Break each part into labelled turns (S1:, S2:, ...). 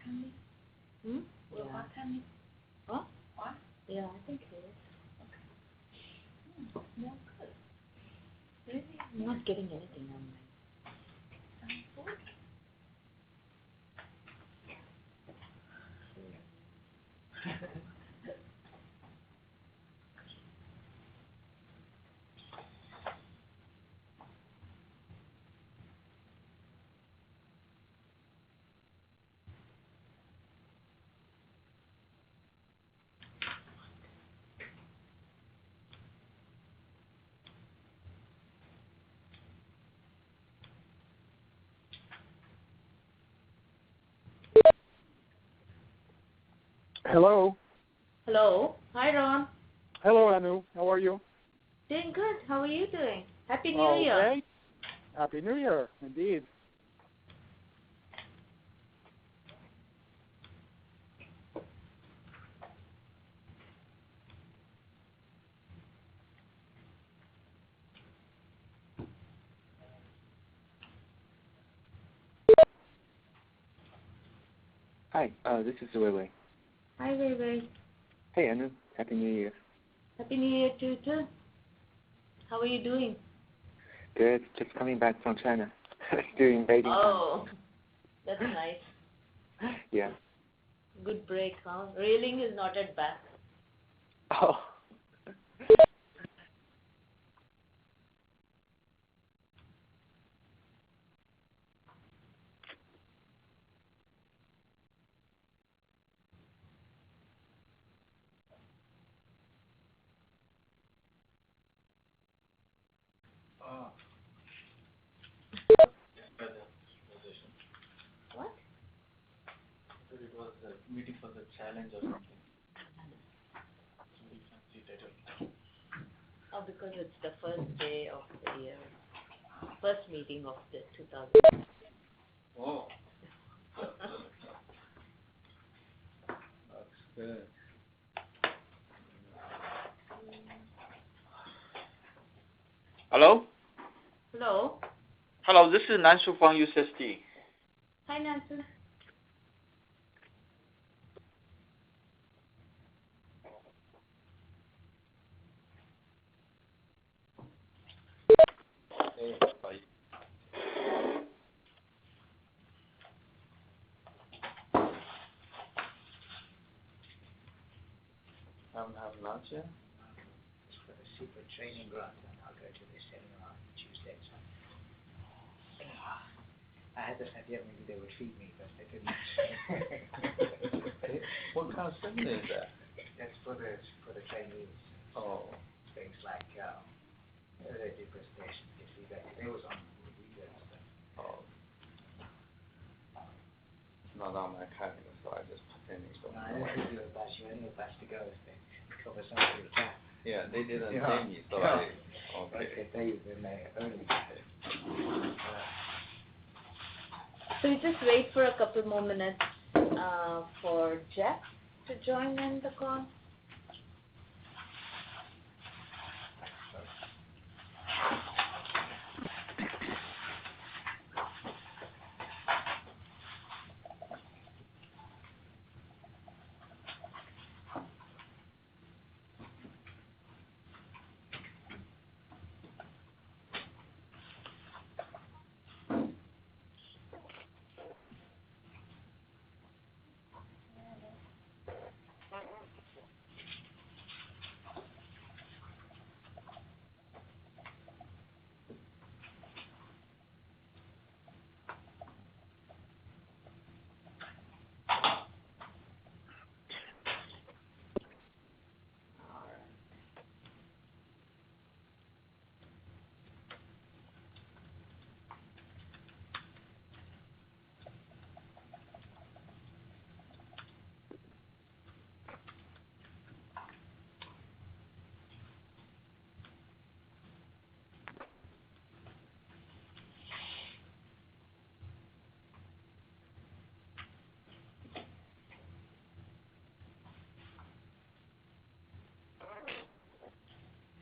S1: part-time?
S2: Hmm?
S1: Will
S2: Yeah.
S1: part-time?
S2: Huh?
S1: What?
S2: Yeah, I think it is.
S1: No, good.
S2: Really? I'm not getting anything on mine.
S1: Good.
S3: Hello.
S2: Hello. Hi, Ron.
S3: Hello, Anu. How are you?
S2: Doing good. How are you doing? Happy New
S3: Okay.
S2: Year.
S3: Happy New Year, indeed.
S4: Hi, this is Wei Wei.
S2: Hi, Wei Wei.
S4: Hey, Anu. Happy New Year.
S2: Happy New Year to you too. How are you doing?
S4: Good. Just coming back from China. During Beijing
S2: Oh, that's nice.
S4: time. Yeah.
S2: Good break, huh? Railing is not at back.
S4: Oh.
S2: What?
S5: It was a meeting for the challenge or something. Somebody fancy title.
S2: Oh, because it's the first day of the year. First meeting of the 2000.
S5: Oh. That's good. Hello?
S2: Hello.
S5: Hello, this is Nanshu from UCSD.
S2: Hi, Nancy.
S5: Hey, bye. Haven't had lunch yet?
S6: It's for the super training grant, and I'll go to this seminar on Tuesday. So I had this idea maybe they would feed me, but they didn't.
S5: What kind of seminar is that?
S6: That's for the trainees.
S5: Oh.
S6: Things like they do presentations, get feedback. They was on video and stuff.
S5: Oh. It's not on my calendar, so I just finished.
S6: No, I didn't do a batch. You only a batch to go if they cover some of your time.
S5: Yeah, they didn't
S6: Yeah.
S5: pay me, so
S6: Yeah.
S5: I. Okay.
S6: If they pay you, then they early.
S2: So we just wait for a couple more minutes for Jeff to join in the call.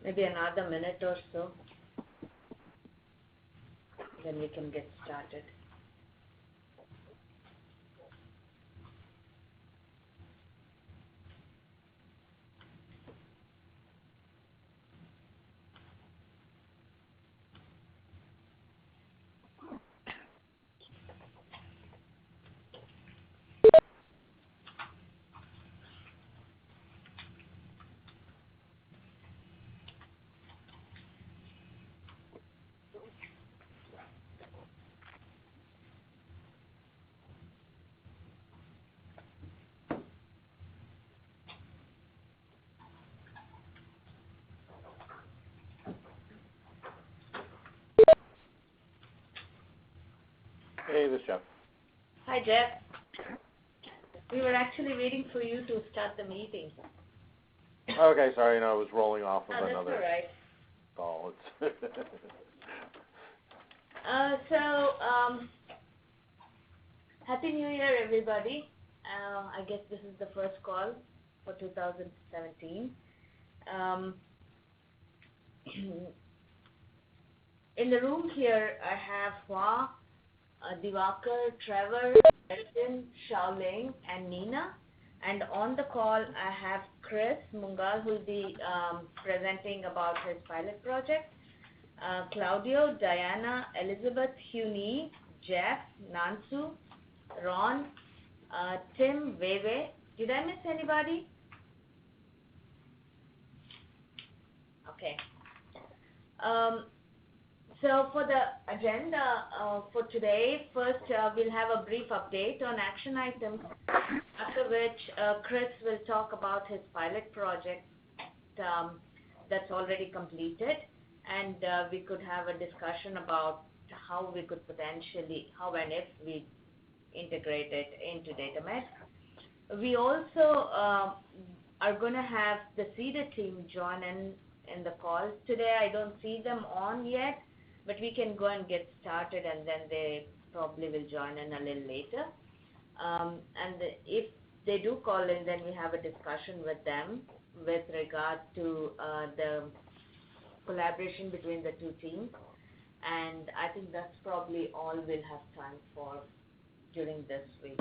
S2: Maybe another minute or so. Then we can get started.
S7: Jeff.
S2: Hi, Jeff. We were actually waiting for you to start the meeting.
S7: Okay, sorry, I was rolling off of
S2: Oh, that's
S7: another
S2: all right.
S7: call. It's
S2: Happy New Year, everybody. I guess this is the first call for 2017. In the room here, I have Hua, Divakar, Trevor, Justin, Xiaoling, and Nina. And on the call, I have Chris Mungal, who will be presenting about his pilot project. Claudio, Diana, Elizabeth, Huni, Jeff, Nansu, Ron, Tim, Veve. Did I miss anybody? Okay. So for the agenda for today, first we'll have a brief update on action items, after which Chris will talk about his pilot project that's already completed, and we could have a discussion about how we could potentially, how and if we integrate it into DataMed. We also are going to have the CEDA team join in the call. Today I don't see them on yet, but we can go and get started, and then they probably will join in a little later. If they do call in, then we have a discussion with them with regard to the collaboration between the two teams. And I think that's probably all we'll have time for during this week.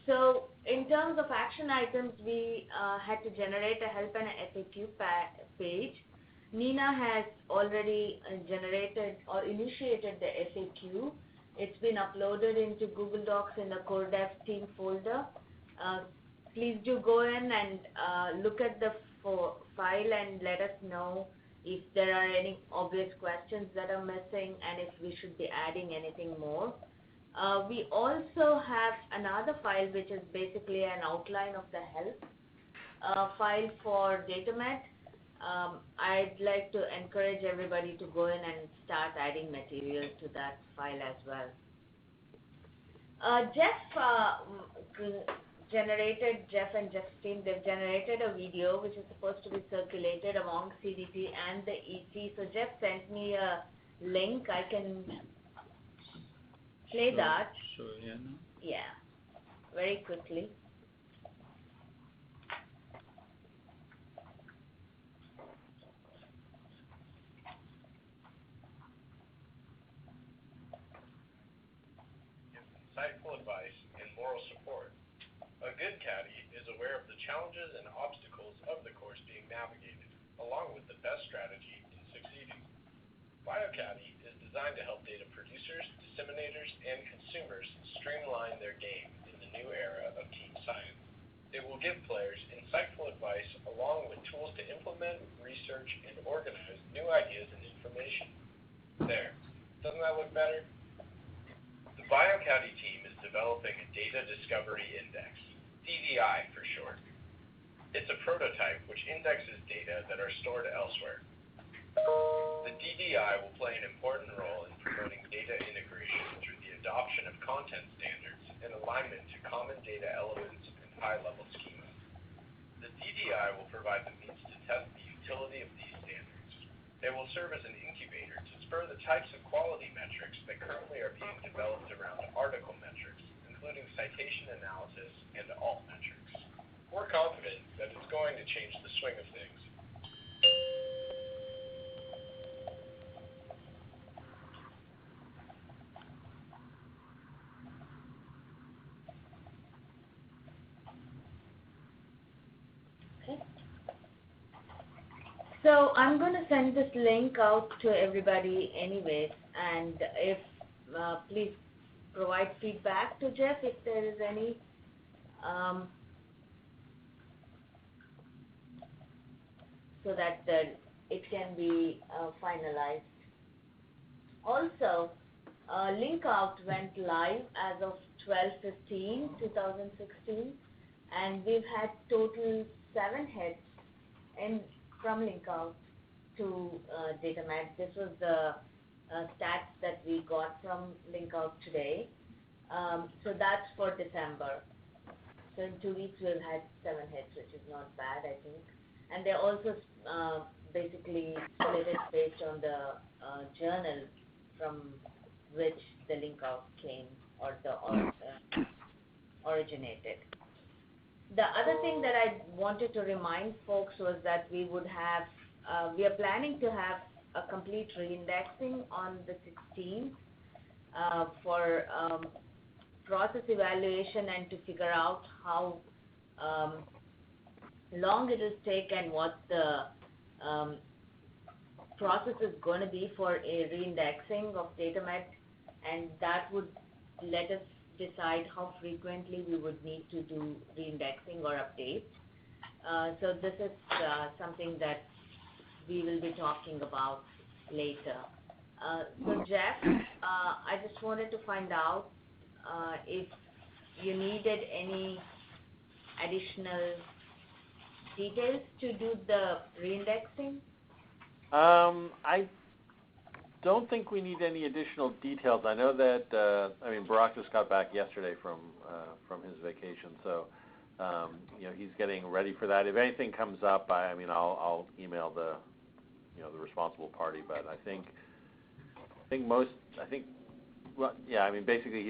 S2: So in terms of action items, we had to generate a help and a FAQ page. Nina has already generated or initiated the FAQ. It's been uploaded into Google Docs in the Core Dev team folder. Please do go in and look at the file and let us know if there are any obvious questions that are missing and if we should be adding anything more. We also have another file which is basically an outline of the help file for DataMed. I'd like to encourage everybody to go in and start adding material to that file as well. Jeff and Jeff's team, they've generated a video which is supposed to be circulated among CDT and the EC. So Jeff sent me a link. I can play that.
S5: Sure, yeah. No?
S2: Yeah, very quickly.
S8: Insightful advice and moral support. A good caddy is aware of the challenges and obstacles of the course being navigated, along with the best strategy in succeeding. BioCaddy is designed to help data producers, disseminators, and consumers streamline their game in the new era of team science. It will give players insightful advice along with tools to implement, research, and organize new ideas and information. There. Doesn't that look better? The BioCaddy team is developing a Data Discovery Index, DDI for short. It's a prototype which indexes data that are stored elsewhere. The DDI will play an important role in promoting data integration through the adoption of content standards and alignment to common data elements and high-level schemas. The DDI will provide the means to test the utility of these standards. They will serve as an incubator to spur the types of quality metrics that currently are being developed around article metrics, including citation analysis and alt metrics. We're confident that it's going to change the swing of things.
S2: Okay. So I'm going to send this link out to everybody anyways, and if please provide feedback to Jeff if there is any. So that it can be finalized. Also, link out went live as of 12/15/2016, and we've had total 7 hits from link out to DataMed. This was the stats that we got from LinkOut today. So that's for December. So in 2 weeks we'll have 7 hits, which is not bad, I think. And they're also basically split it based on the journal from which the LinkOut came or originated. The other thing that I wanted to remind folks was that we are planning to have a complete reindexing on the 16th for process evaluation and to figure out how long it will take and what the process is going to be for a reindexing of DataMet, and that would let us decide how frequently we would need to do reindexing or updates. So this is something that we will be talking about later. So Jeff, I just wanted to find out if you needed any additional details to do the reindexing.
S7: I don't think we need any additional details. I know that Barak just got back yesterday from his vacation, so he's getting ready for that. If anything comes up, I'll email the responsible party. But basically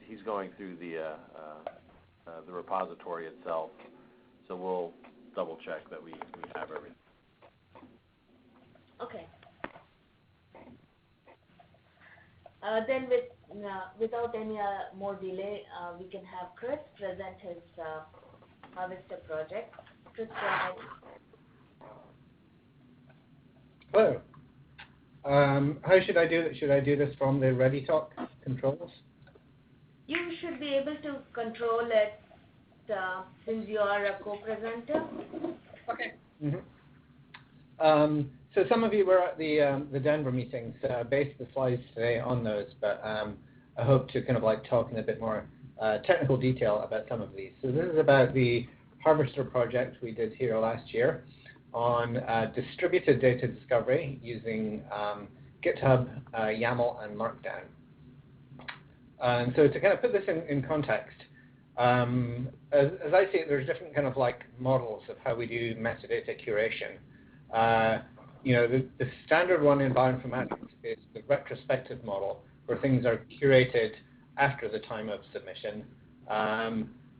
S7: he's going through the repository itself, so we'll double check that we have everything.
S2: Okay. Then without any more delay, we can have Chris present his Harvester project. Chris, go ahead.
S6: Hello. How should I do it? Should I do this from the ReadyTalk controls?
S2: You should be able to control it since you are a co-presenter.
S6: Okay. Mm-hmm. So some of you were at the Denver meetings. Based the slides today on those, but I hope to kind of talk in a bit more technical detail about some of these. So this is about the Harvester project we did here last year on distributed data discovery using GitHub, YAML, and Markdown. And so to kind of put this in context, as I see it, there's different kind of models of how we do metadata curation. The standard one in bioinformatics is the retrospective model, where things are curated after the time of submission.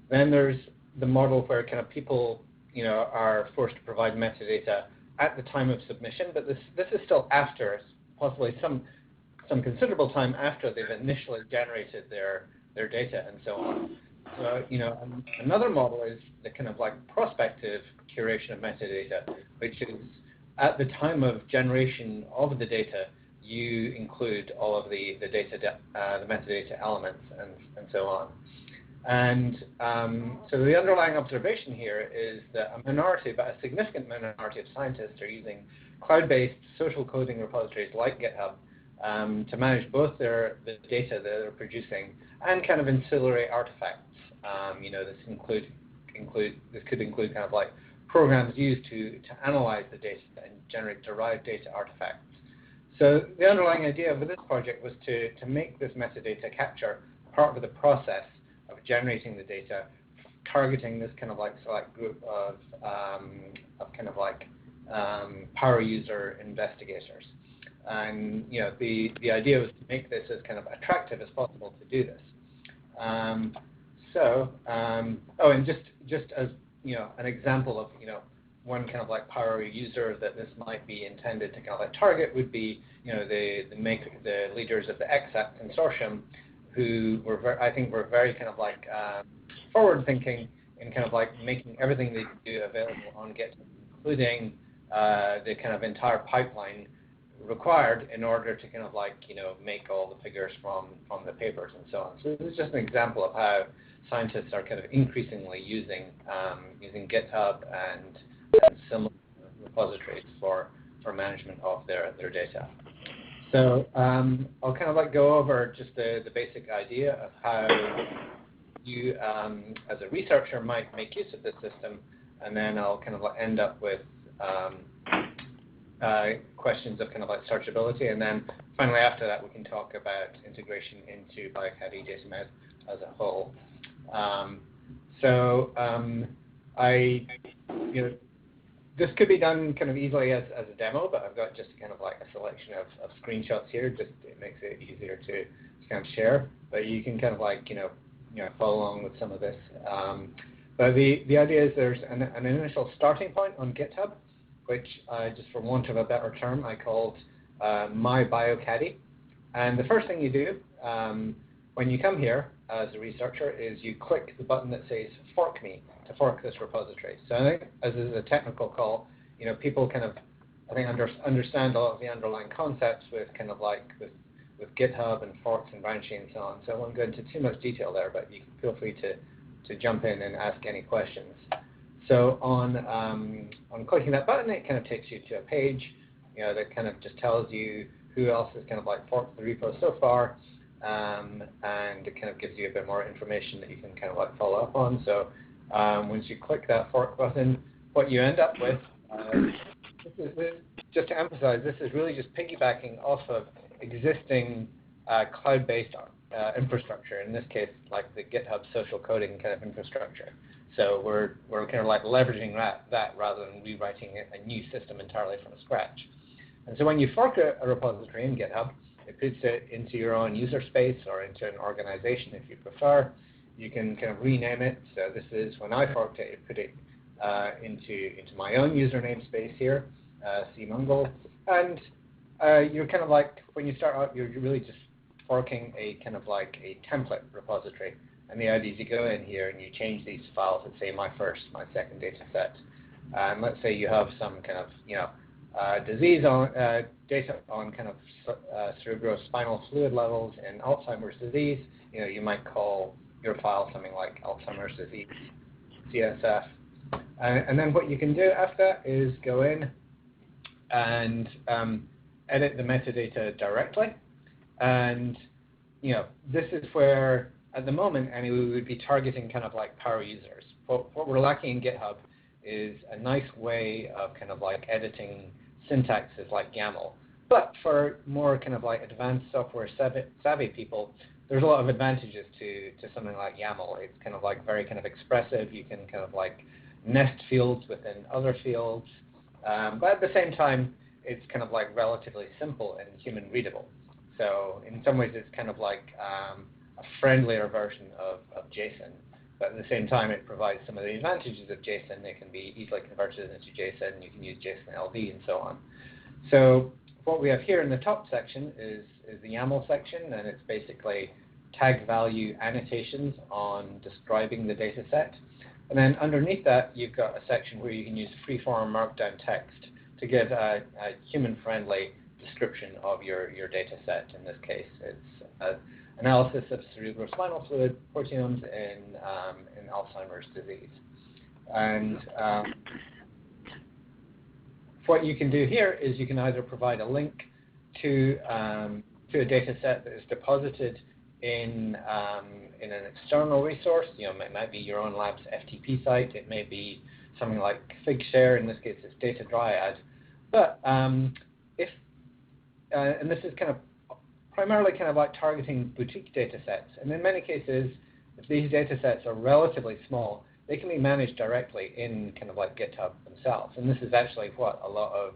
S6: Then there's the model where kind of people, are forced to provide metadata at the time of submission, but this is still after, possibly some considerable time after they've initially generated their data and so on. So, another model is the kind of prospective curation of metadata, which is at the time of generation of the data, you include all of the data, the metadata elements and so on. And so the underlying observation here is that a minority, but a significant minority of scientists are using cloud-based social coding repositories like GitHub to manage both the data that they're producing and kind of ancillary artifacts. This could include kind of programs used to analyze the data and generate derived data artifacts. So the underlying idea of this project was to make this metadata capture part of the process of generating the data, targeting this kind of select group of power user investigators. And the idea was to make this as kind of attractive as possible to do this. And just as an example of one kind of power user that this might be intended to kind of target would be the leaders of the XApp consortium, who were very kind of forward thinking in kind of making everything they do available on GitHub, including the kind of entire pipeline required in order to kind of make all the figures from the papers and so on. So this is just an example of how scientists are kind of increasingly using GitHub and similar repositories for management of their data. So I'll kind of go over just the basic idea of how you, as a researcher, might make use of this system, and then I'll kind of end up with questions of kind of searchability, and then finally after that we can talk about integration into BioCaddy DataMed as a whole. This could be done kind of easily as a demo, but I've got just kind of like a selection of screenshots here. Just it makes it easier to kind of share. But you can kind of like follow along with some of this. But the idea is there's an initial starting point on GitHub, which just for want of a better term, I called My BioCaddy. And the first thing you do when you come here as a researcher is you click the button that says Fork Me to fork this repository. So I think as is a technical call, people kind of, I think, understand a lot of the underlying concepts with kind of like with GitHub and forks and branching and so on. So I won't go into too much detail there, but you can feel free to jump in and ask any questions. So on clicking that button, it kind of takes you to a page, that kind of just tells you who else has kind of like forked the repo so far, and it kind of gives you a bit more information that you can kind of like follow up on. So once you click that fork button, what you end up with, just to emphasize, this is really just piggybacking off of existing cloud-based infrastructure. In this case, like the GitHub social coding kind of infrastructure. So we're kind of like leveraging that rather than rewriting a new system entirely from scratch. And so when you fork a repository in GitHub, it puts it into your own user space or into an organization if you prefer. You can kind of rename it. So this is, when I forked it, it put it into my own user namespace here, cmongold. And you're kind of like, when you start out, you're really just forking a kind of like a template repository. And the idea is you go in here and you change these files at, say, my first, my second data set. And let's say you have some kind of, disease on, data on kind of cerebrospinal fluid levels in Alzheimer's disease. You might call your file something like Alzheimer's disease, CSF. And then what you can do after that is go in and edit the metadata directly. And, this is where, at the moment, anyway, we would be targeting kind of like power users. What we're lacking in GitHub is a nice way of kind of like editing syntaxes like YAML. But for more kind of like advanced software savvy people, there's a lot of advantages to something like YAML. It's kind of like very kind of expressive. You can kind of like nest fields within other fields. But at the same time, it's kind of like relatively simple and human readable. So in some ways, it's kind of like a friendlier version of JSON. But at the same time, it provides some of the advantages of JSON. It can be easily converted into JSON. You can use JSON LD and so on. So what we have here in the top section is the YAML section, and it's basically tag value annotations on describing the data set. And then underneath that, you've got a section where you can use freeform markdown text to give a human-friendly description of your data set. In this case, it's analysis of cerebrospinal fluid proteomes in Alzheimer's disease. And what you can do here is you can either provide a link to a data set that is deposited in an external resource. It might be your own lab's FTP site. It may be something like Figshare. In this case, it's Data Dryad. But and this is kind of primarily kind of like targeting boutique data sets. And in many cases, if these data sets are relatively small, they can be managed directly in kind of like GitHub themselves. And this is actually what a lot of,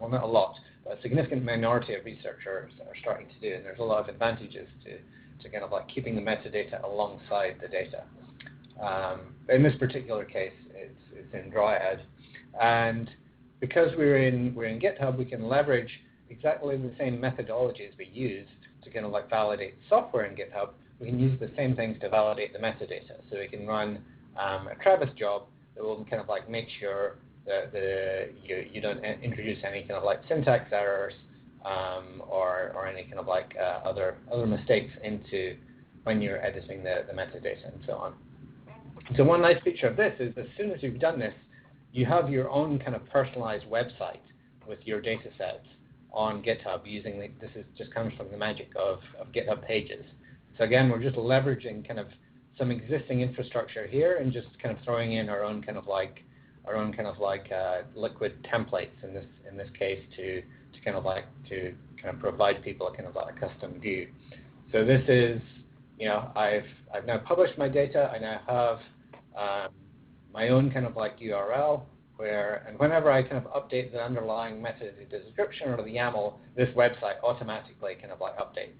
S6: well, not a lot, but a significant minority of researchers are starting to do. And there's a lot of advantages to kind of like keeping the metadata alongside the data. But in this particular case, it's in Dryad. And because we're in GitHub, we can leverage exactly the same methodologies we use to kind of like validate software in GitHub. We can use the same things to validate the metadata. So we can run a Travis job that will kind of like make sure that you don't introduce any kind of like syntax errors or any kind of like other mistakes into when you're editing the metadata and so on. So one nice feature of this is as soon as you've done this, you have your own kind of personalized website with your data sets on GitHub using this just comes from the magic of GitHub Pages. So again, we're just leveraging kind of some existing infrastructure here and just kind of throwing in our own kind of like liquid templates in this case to kind of provide people a kind of like a custom view. So this is, I've now published my data. I now have my own kind of like URL and whenever I kind of update the underlying metadata description or the YAML, this website automatically kind of like updates.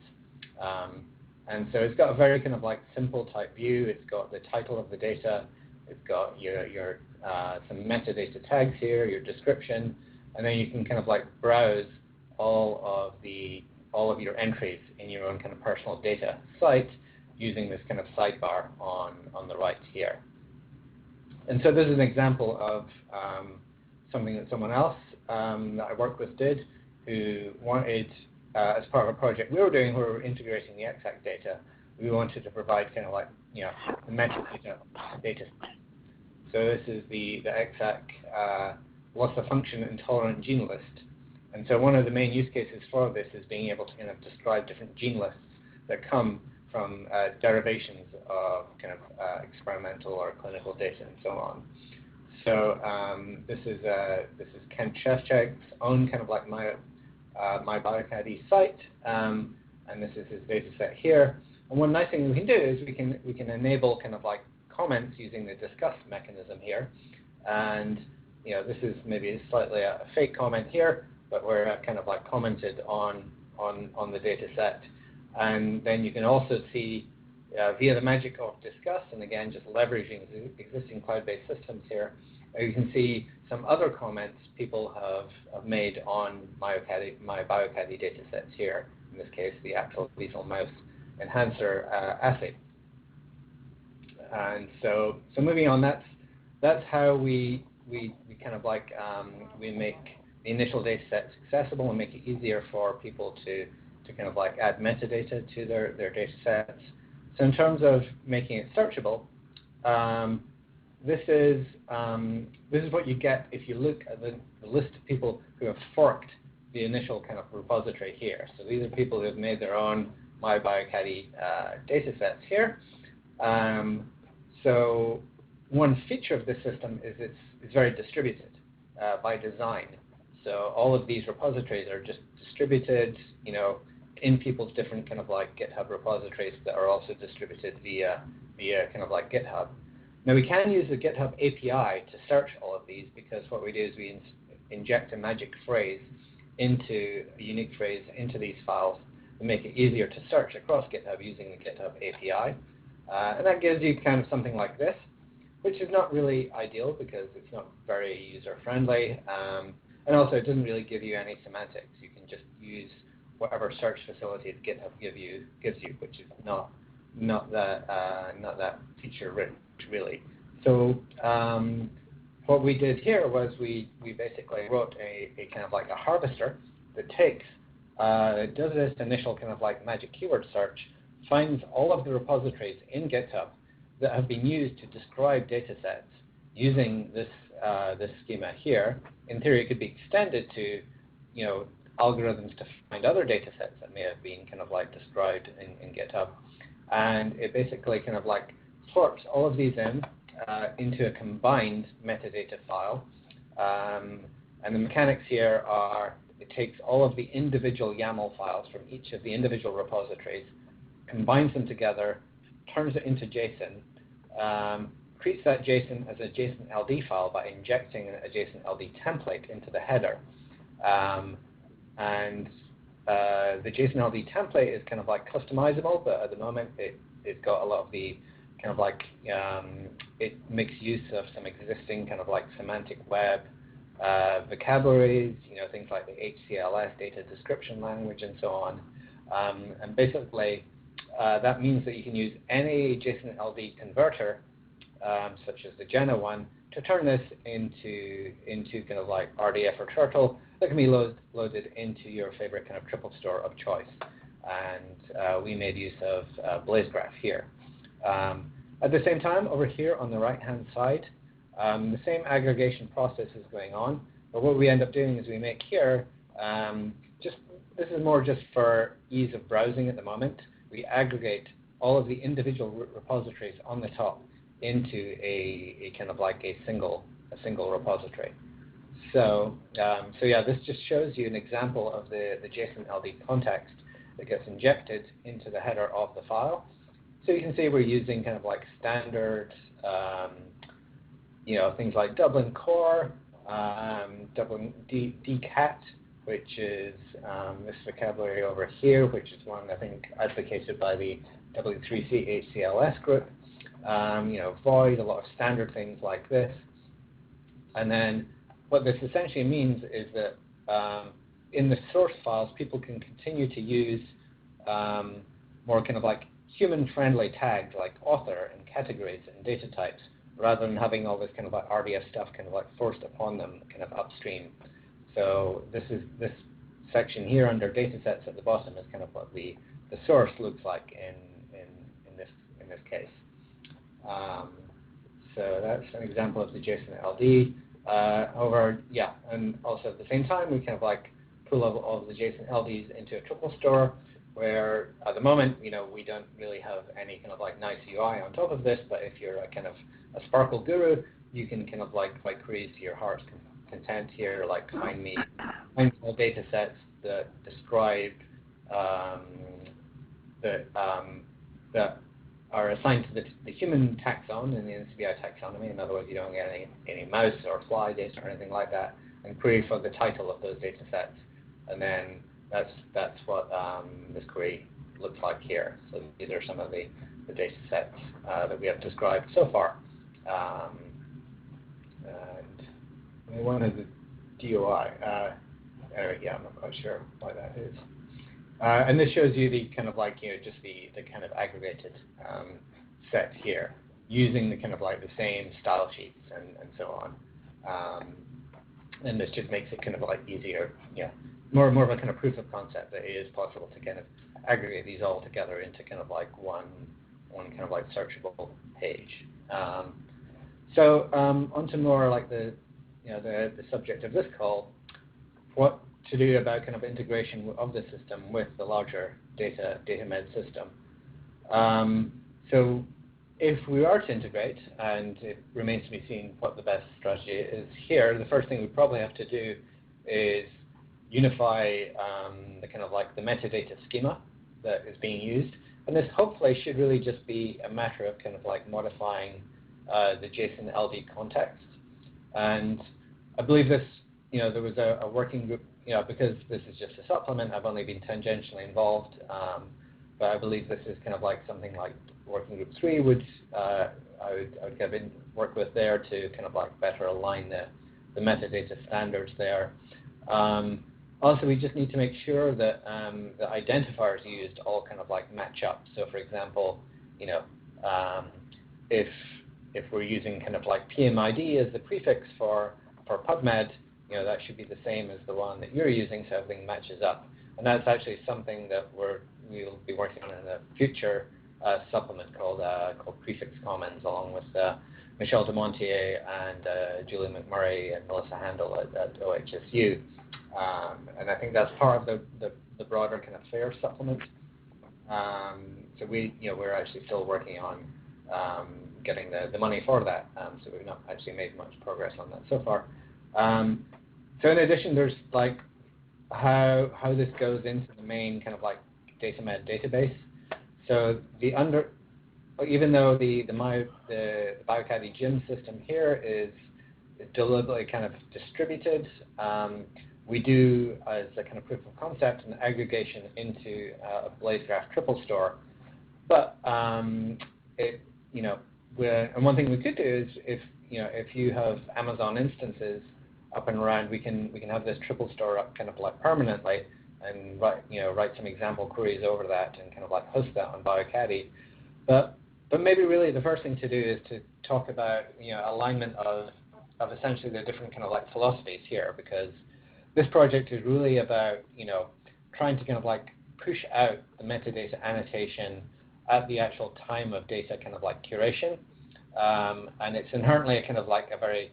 S6: And so it's got a very kind of like simple type view. It's got the title of the data. It's got your some metadata tags here, your description, and then you can kind of like browse all of your entries in your own kind of personal data site using this kind of sidebar on the right here. And so this is an example of something that someone else that I worked with did, who wanted, as part of a project we were doing where we were integrating the EXAC data, we wanted to provide kind of like, the metadata data. So this is the EXAC loss of function intolerant gene list. And so one of the main use cases for this is being able to kind of describe different gene lists that come from derivations of kind of experimental or clinical data and so on. So this is Kent Shevchuk's own kind of like MyBioCADI site, and this is his data set here. And one nice thing we can do is we can enable kind of like comments using the discuss mechanism here. And this is maybe slightly a fake comment here, but where I've kind of like commented on the data set. And then you can also see via the magic of discuss, and again just leveraging existing cloud-based systems here, you can see some other comments people have made on MyBioCADI data sets here. In this case, the actual lethal mouse enhancer assay. And so moving on, that's how we kind of like we make the initial data sets accessible and make it easier for people to kind of like add metadata to their data sets. So in terms of making it searchable, this is what you get if you look at the list of people who have forked the initial kind of repository here. So these are people who have made their own MyBioCADI data sets here. So one feature of this system is it's very distributed by design. So all of these repositories are just distributed, in people's different kind of like GitHub repositories that are also distributed via kind of like GitHub. Now we can use the GitHub API to search all of these, because what we do is we inject a magic phrase into a unique phrase into these files to make it easier to search across GitHub using the GitHub API. And that gives you kind of something like this, which is not really ideal because it's not very user-friendly. And also it doesn't really give you any semantics. You can just use whatever search facilities GitHub gives you, which is not that feature-rich really. So what we did here was we basically wrote a kind of like a harvester that takes does this initial kind of like magic keyword search, finds all of the repositories in GitHub that have been used to describe data sets using this schema here. In theory, it could be extended to algorithms to find other data sets that may have been kind of like described in GitHub. And it basically kind of like sorts all of these into a combined metadata file. And the mechanics here are it takes all of the individual YAML files from each of the individual repositories, combines them together, turns it into JSON, creates that JSON as a JSON LD file by injecting a JSON LD template into the header. And the JSON LD template is kind of like customizable, but at the moment it's got a lot of the kind of like, it makes use of some existing kind of like semantic web vocabularies, things like the HCLS data description language and so on. And basically that means that you can use any JSON LD converter, such as the Jena one, to turn this into kind of like RDF or Turtle that can be loaded into your favorite kind of triple store of choice. And we made use of BlazeGraph here. At the same time, over here on the right-hand side, the same aggregation process is going on. But what we end up doing is we make here, this is more just for ease of browsing at the moment. We aggregate all of the individual repositories on the top into a kind of like a single repository. So yeah, this just shows you an example of the JSON LD context that gets injected into the header of the file. So you can see we're using kind of like standard, things like Dublin core, Dublin DCAT, which is this vocabulary over here, which is one I think advocated by the W3C HCLS group. Void, a lot of standard things like this. And then what this essentially means is that in the source files, people can continue to use more kind of like human-friendly tags like author and categories and data types, rather than having all this kind of like RDF stuff kind of like forced upon them kind of upstream. So this section here under datasets at the bottom is kind of what the source looks like in this case. So that's an example of the JSON LD. And also at the same time, we kind of like pull all of the JSON LDs into a triple store, where at the moment, we don't really have any kind of like nice UI on top of this, but if you're a kind of a Sparkle guru, you can kind of like write queries to your heart's content here, like find me all data sets that describe that are assigned to the human taxon in the NCBI taxonomy. In other words, you don't get any mouse or fly data or anything like that, and query for the title of those data sets. And then that's what this query looks like here. So these are some of the data sets that we have described so far. And one is the DOI. I'm not quite sure why that is. And this shows you the kind of like, just the kind of aggregated set here, using the kind of like the same style sheets and so on. And this just makes it kind of like easier, more of a kind of proof of concept that it is possible to kind of aggregate these all together into kind of like one kind of like searchable page. So onto more like the subject of this call, what to do about kind of integration of the system with the larger DataMed system. So if we are to integrate, and it remains to be seen what the best strategy is here, the first thing we probably have to do is unify the kind of like the metadata schema that is being used. And this hopefully should really just be a matter of kind of like modifying the JSON LD context. And I believe this, there was a working group, because this is just a supplement, I've only been tangentially involved, but I believe this is kind of like something like Working Group 3 would, I would kind of work with there to kind of like better align the metadata standards there. Also, we just need to make sure that the identifiers used all kind of like match up. So for example, if we're using kind of like PMID as the prefix for PubMed, that should be the same as the one that you're using, so everything matches up. And that's actually something that we'll be working on in a future supplement called Prefix Commons, along with Michelle de Montier and Julie McMurray and Melissa Handel at OHSU. And I think that's part of the broader kind of FAIR supplement. So we're actually still working on getting the money for that. So we've not actually made much progress on that so far. So in addition, there's like how this goes into the main kind of like DataMed database. So even though the BioCaddy GIM system here is deliberately kind of distributed, we do, as a kind of proof of concept, an aggregation into a BlazeGraph triple store. But and one thing we could do is if you have Amazon instances up and around, we can have this triple store up kind of like permanently, and write some example queries over that and kind of like host that on BioCaddy. But maybe really the first thing to do is to talk about alignment of essentially the different kind of like philosophies here, because this project is really about trying to kind of like push out the metadata annotation at the actual time of data kind of like curation, and it's inherently a kind of like a very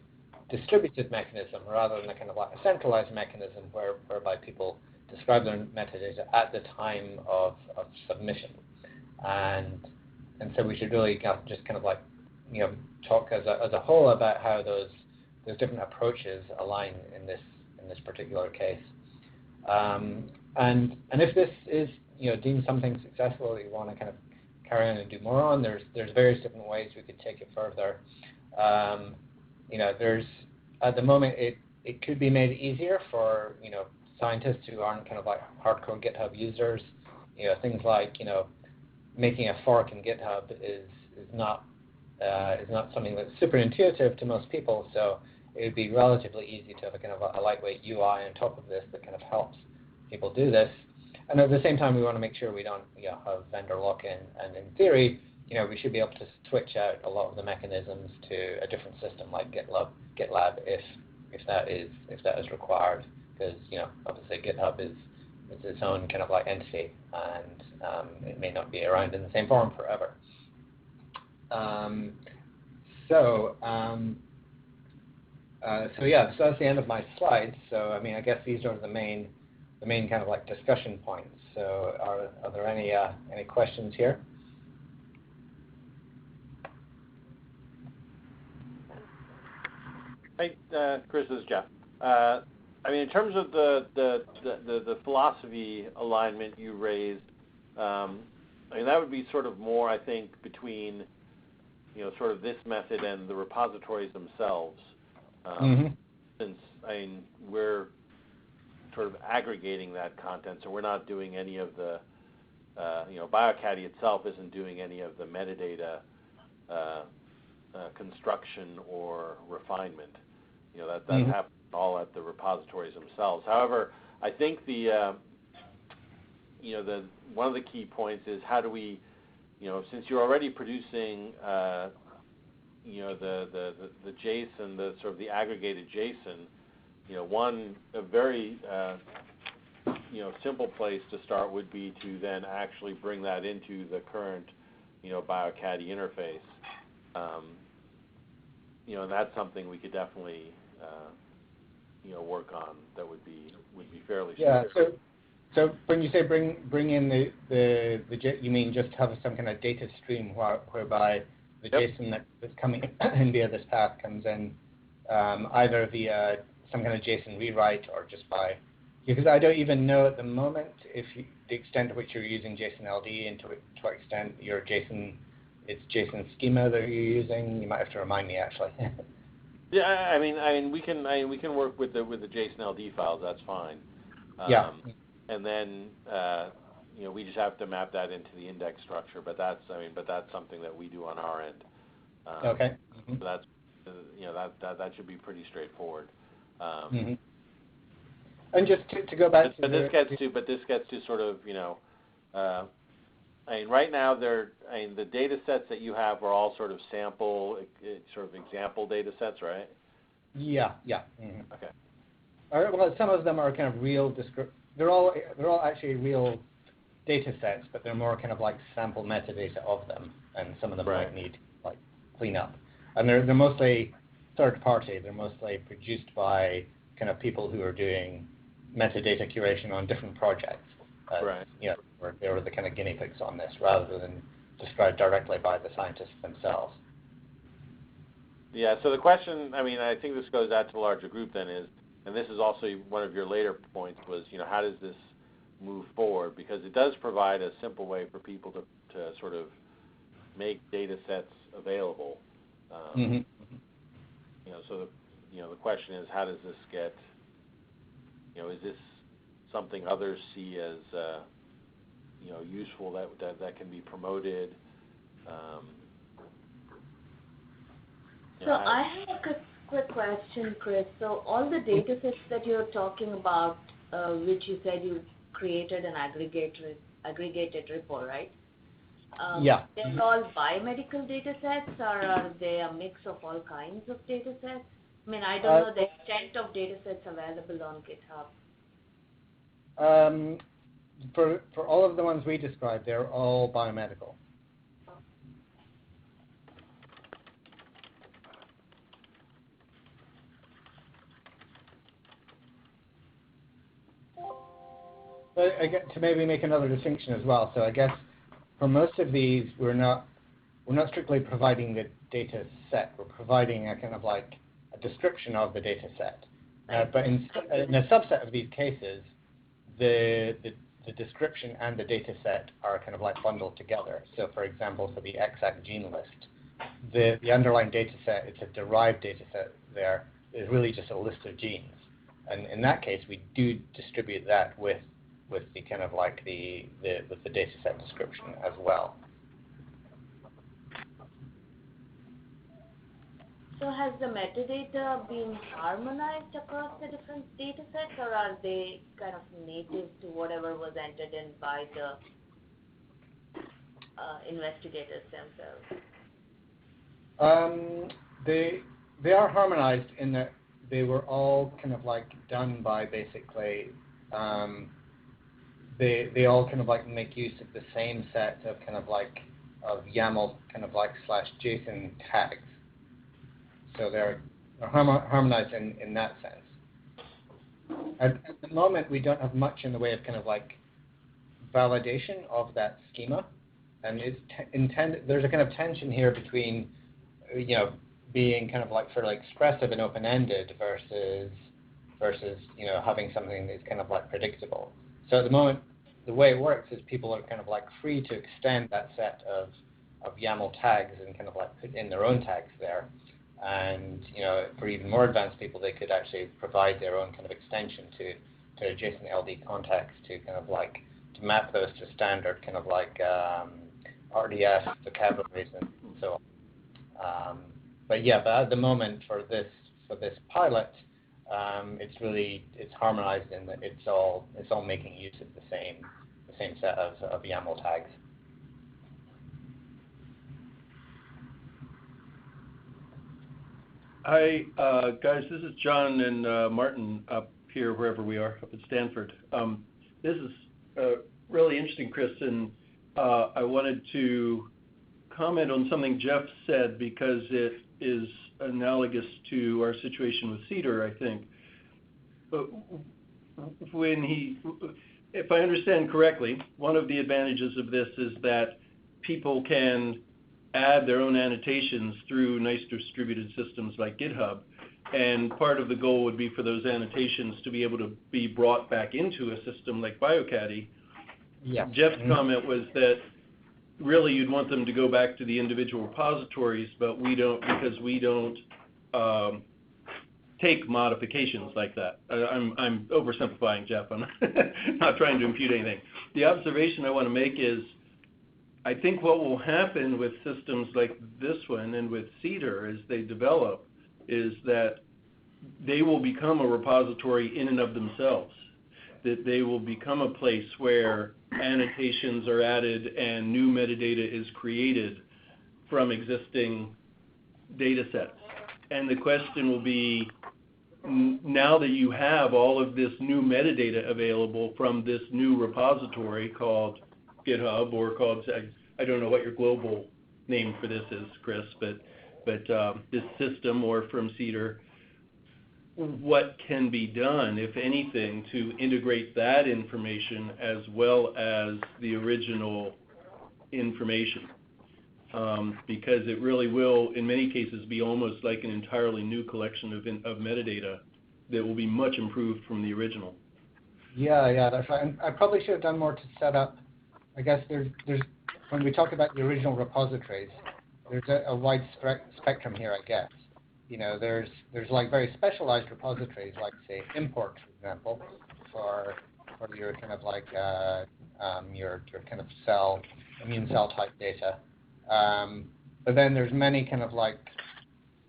S6: distributed mechanism rather than a kind of like a centralized mechanism whereby people describe their metadata at the time of submission. And so we should really just kind of like talk as a whole about how those different approaches align in this particular case. And if this is deemed something successful that you want to kind of carry on and do more on, there's various different ways we could take it further. There's at the moment it could be made easier for scientists who aren't kind of like hardcore GitHub users. Things like making a fork in GitHub is not something that's super intuitive to most people. So it would be relatively easy to have a kind of a lightweight UI on top of this that kind of helps people do this. And at the same time, we want to make sure we don't have vendor lock-in. And in theory, we should be able to switch out a lot of the mechanisms to a different system like GitLab if that is required. Because obviously GitHub is its own kind of like entity, and it may not be around in the same form forever. So that's the end of my slides. So I mean, I guess these are the main kind of like discussion points. So are there any questions here?
S7: Hey, Chris, this is Jeff. I mean, in terms of the philosophy alignment you raised, I mean, that would be sort of more, I think, between sort of this method and the repositories themselves. Since we're sort of aggregating that content, so we're not doing any of the, BioCaddy itself isn't doing any of the metadata construction or refinement. That happens all at the repositories themselves. However, I think the one of the key points is how do we, since you're already producing the JSON, the sort of the aggregated JSON, a very simple place to start would be to then actually bring that into the current BioCaddy interface. And that's something we could definitely work on. That would be fairly simple.
S6: Yeah. So when you say bring in the you mean just have some kind of data stream whereby the JSON that's coming in via this path comes in either via some kind of JSON rewrite or just by, because I don't even know at the moment the extent to which you're using JSON LD and to what extent your it's JSON schema that you're using. You might have to remind me actually.
S7: Yeah, I mean we can work with the JSON LD files. That's fine.
S6: Yeah.
S7: And then we just have to map that into the index structure. But that's something that we do on our end.
S6: Okay.
S7: So that's that should be pretty straightforward.
S6: And just to go back to
S7: this gets to sort of I mean, right now the data sets that you have are all sort of example data sets, right?
S6: Yeah.
S7: Okay.
S6: Well, some of them are kind of real they're all actually real data sets, but they're more kind of like sample metadata of them, and some of them might need like cleanup. And they're mostly third party. They're mostly produced by kind of people who are doing metadata curation on different projects. Where they were the kind of guinea pigs on this, rather than described directly by the scientists themselves.
S7: Yeah. So the question, I mean, I think this goes out to the larger group then is, and this is also one of your later points was, how does this move forward? Because it does provide a simple way for people to sort of make data sets available. So the question is, how does this get? Is this something others see as useful that can be promoted?
S2: So I have a quick question, Chris. So all the data sets that you're talking about, which you said you created an aggregated repo, right?
S6: Yeah.
S2: They're all biomedical data sets, or are they a mix of all kinds of data sets? I mean, I don't know the extent of data sets available on GitHub.
S6: For all of the ones we described, they're all biomedical. But again, to maybe make another distinction as well. So I guess for most of these, we're not strictly providing the data set. We're providing a kind of like a description of the data set. But in a subset of these cases, the description and the data set are kind of like bundled together. So for example, for the exact gene list, the underlying data set, it's a derived data set there, is really just a list of genes. And in that case, we do distribute that with the kind of like with the data set description as well.
S2: So has the metadata been harmonized across the different data sets, or are they kind of native to whatever was entered in by the investigators themselves?
S6: They are harmonized in that they were all kind of like done by basically, they all kind of like make use of the same set of kind of like of YAML kind of like /JSON tags. So they're harmonized in that sense. At the moment, we don't have much in the way of kind of like validation of that schema, and it's there's a kind of tension here between, you know, being kind of like fairly expressive and open-ended versus you know, having something that's kind of like predictable. So at the moment, the way it works is people are kind of like free to extend that set of YAML tags and kind of like put in their own tags there. And you know, for even more advanced people, they could actually provide their own kind of extension to adjacent LD context to kind of like to map those to standard kind of like RDS vocabularies and so on. But yeah, but at the moment for this pilot, it's harmonized in that it's all making use of the same set of YAML tags.
S9: Hi, guys. This is John and Martin up here, wherever we are, up at Stanford. This is really interesting, Chris, and I wanted to comment on something Jeff said because it is analogous to our situation with CEDAR, I think. But if I understand correctly, one of the advantages of this is that people can add their own annotations through nice distributed systems like GitHub, and part of the goal would be for those annotations to be able to be brought back into a system like BioCaddy.
S6: Yeah.
S9: Jeff's comment was that really you'd want them to go back to the individual repositories, but we don't, because we don't take modifications like that. I'm oversimplifying, Jeff. I'm not trying to impute anything. The observation I want to make is I think what will happen with systems like this one and with CEDAR as they develop is that they will become a repository in and of themselves, that they will become a place where annotations are added and new metadata is created from existing data sets. And the question will be, now that you have all of this new metadata available from this new repository called GitHub or called, I don't know what your global name for this is, Chris, but this system or from CEDAR, what can be done, if anything, to integrate that information as well as the original information? Because it really will, in many cases, be almost like an entirely new collection of metadata that will be much improved from the original.
S6: Yeah, that's right. And I probably should have done more to set up. I guess there's when we talk about the original repositories, there's a wide spectrum here, I guess. You know, there's like very specialized repositories, like say import, for example, for your kind of like your kind of immune cell type data. But then there's many kind of like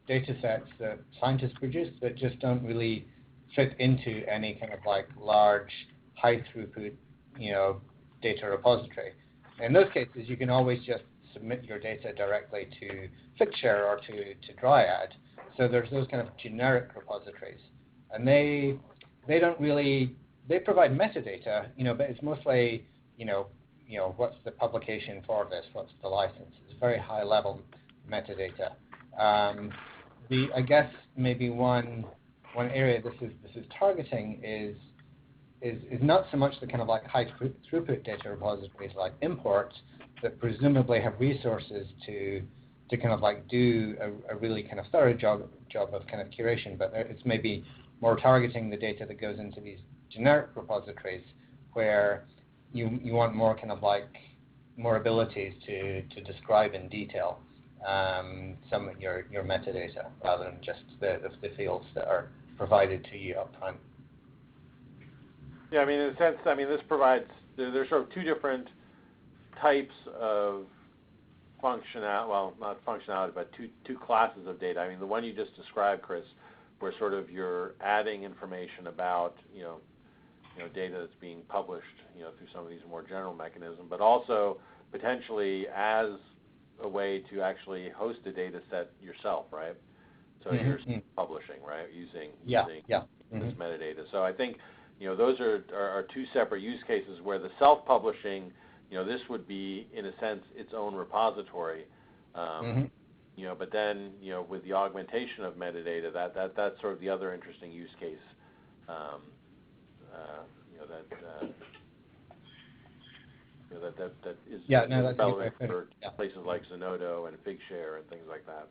S6: data sets that scientists produce that just don't really fit into any kind of like large, high throughput, you know, data repository. In those cases, you can always just submit your data directly to Figshare or to Dryad. So there's those kind of generic repositories, and they don't really, they provide metadata, you know, but it's mostly, you know, what's the publication for this, what's the license. It's very high level metadata. I guess maybe one area this is targeting is not so much the kind of like high throughput data repositories like imports that presumably have resources to to kind of like do a really kind of thorough job of kind of curation, but it's maybe more targeting the data that goes into these generic repositories where you want more kind of like more abilities to describe in detail some of your metadata rather than just the fields that are provided to you up front.
S7: Yeah, I mean, in a sense, I mean, this provides, there's sort of two different types of functionality, well, not functionality, but two classes of data. I mean, the one you just described, Chris, where sort of you're adding information about, data that's being published, through some of these more general mechanisms, but also potentially as a way to actually host a data set yourself, right? So you're publishing, right, using this metadata. So I think, those are two separate use cases where the self-publishing, this would be, in a sense, its own repository. But then, with the augmentation of metadata, that's sort of the other interesting use case. That is relevant for places like Zenodo and Figshare and things like that.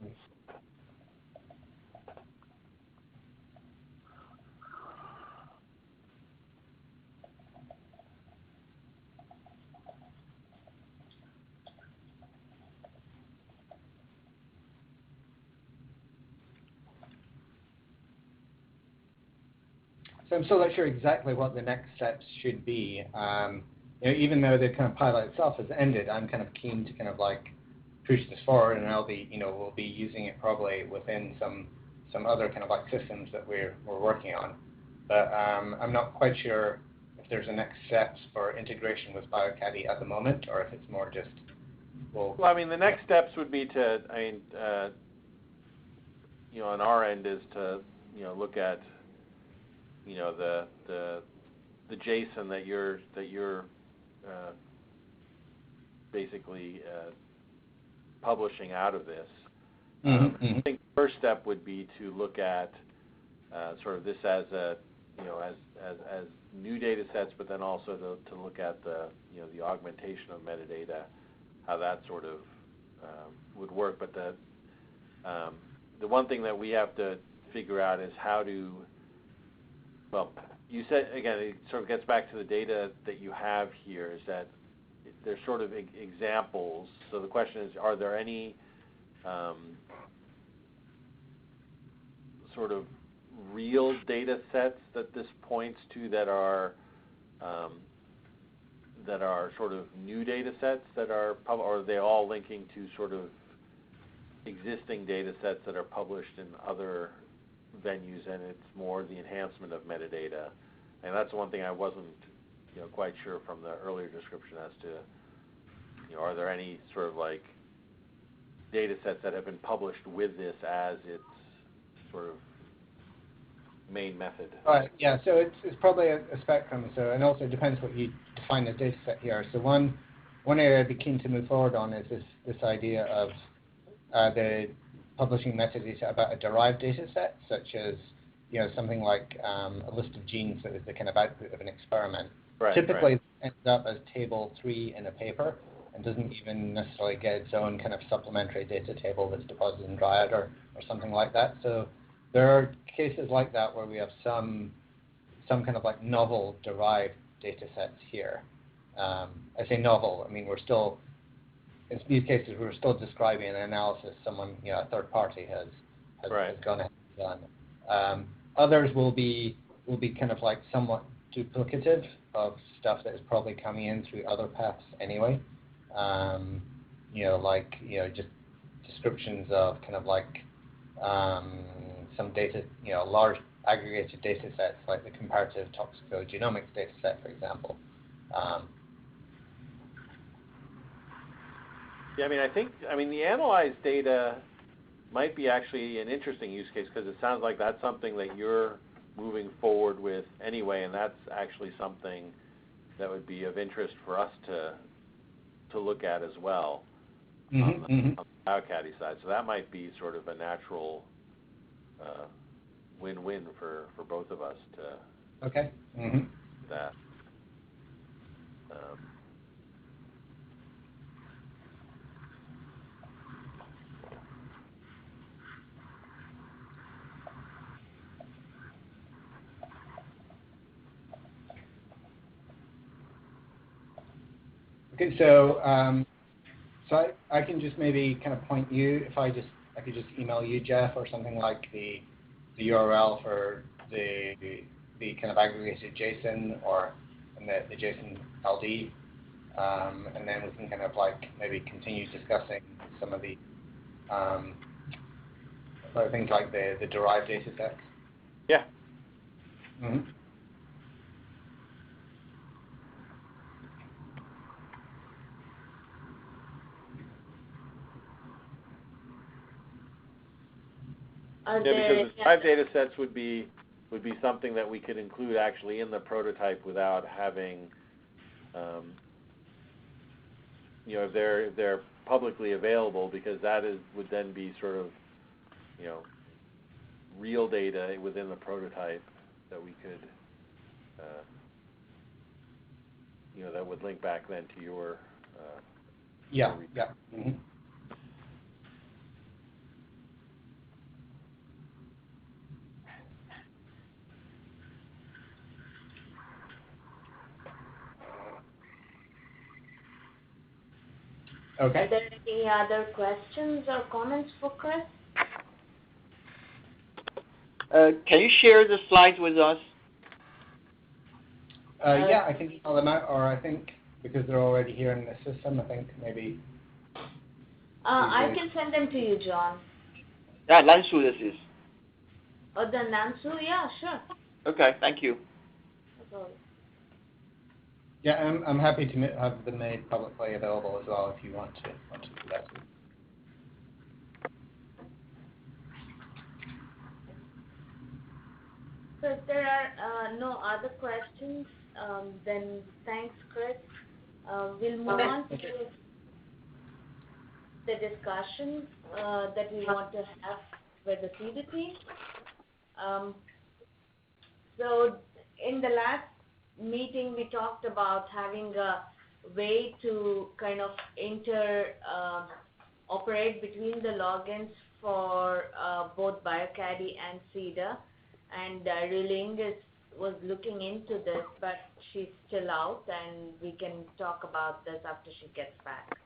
S6: So I'm still not sure exactly what the next steps should be. Even though the kind of pilot itself has ended, I'm kind of keen to kind of like push this forward, and I'll be, we'll be using it probably within some other kind of like systems that we're working on. But I'm not quite sure if there's a next steps for integration with BioCaddy at the moment, or if it's more just well, I
S7: mean, the next steps would be to, on our end is to, look at, the JSON that you're basically publishing out of this. I think the first step would be to look at sort of this as a, as new data sets, but then also to look at the, the augmentation of metadata, how that sort of would work. But the one thing that we have to figure out is how to, well, you said, again, it sort of gets back to the data that you have here, is that there's sort of examples. So the question is, are there any sort of real data sets that this points to that are sort of new data sets that are or are they all linking to sort of existing data sets that are published in other venues, and it's more the enhancement of metadata? And that's one thing I wasn't quite sure from the earlier description as to, are there any sort of like data sets that have been published with this as its sort of main method?
S6: Yeah, so it's probably a spectrum, so, and also it depends what you define as data set here. So one area I'd be keen to move forward on is this idea of the publishing metadata about a derived data set, such as something like a list of genes that is the kind of output of an experiment. Typically it ends up as table 3 in a paper and doesn't even necessarily get its own kind of supplementary data table that's deposited in Dryad or something like that. So there are cases like that where we have some kind of like novel derived data sets here. I say novel, I mean we're still, in these cases we're still describing an analysis someone, a third party has gone ahead and done. Others will be kind of like somewhat duplicative of stuff that is probably coming in through other paths anyway. Just descriptions of kind of like some data, large aggregated data sets like the comparative toxicogenomics data set, for example.
S7: Yeah, I mean the analyzed data might be actually an interesting use case, because it sounds like that's something that you're moving forward with anyway, and that's actually something that would be of interest for us to look at as well on the BioCaddy side. So that might be sort of a natural win-win for both of us to that.
S6: Okay, so I can just maybe kind of point you, if I could just email you, Jeff, or something like the URL for the kind of aggregated JSON or the JSON LD, and then we can kind of like maybe continue discussing some of the other things like the derived data sets.
S7: Yeah.
S6: Mm-hmm.
S2: Are
S7: Yeah,
S2: there
S7: because the derived data sets would be something that we could include actually in the prototype without having, if they're publicly available, because that would then be sort of, real data within the prototype that we could, that would link back then to your.
S6: Yeah. Mm-hmm. Okay.
S2: Are there any other questions or comments for Chris?
S4: Can you share the slides with us?
S6: Yeah, I can email them out, or I think because they're already here in the system, I think maybe.
S2: I can send them to you, John.
S4: Yeah, Lansu, this is.
S2: Or the Nansu? Yeah, sure.
S4: Okay, thank you.
S6: Yeah, I'm happy to have them made publicly available as well if you want to do that.
S2: So if there are no other questions, then thanks, Chris. We'll move on to the discussion that we want to have with the CDP. So in the last meeting, we talked about having a way to kind of operate between the logins for both BioCaddy and CEDA. And Ruling was looking into this, but she's still out, and we can talk about this after she gets back.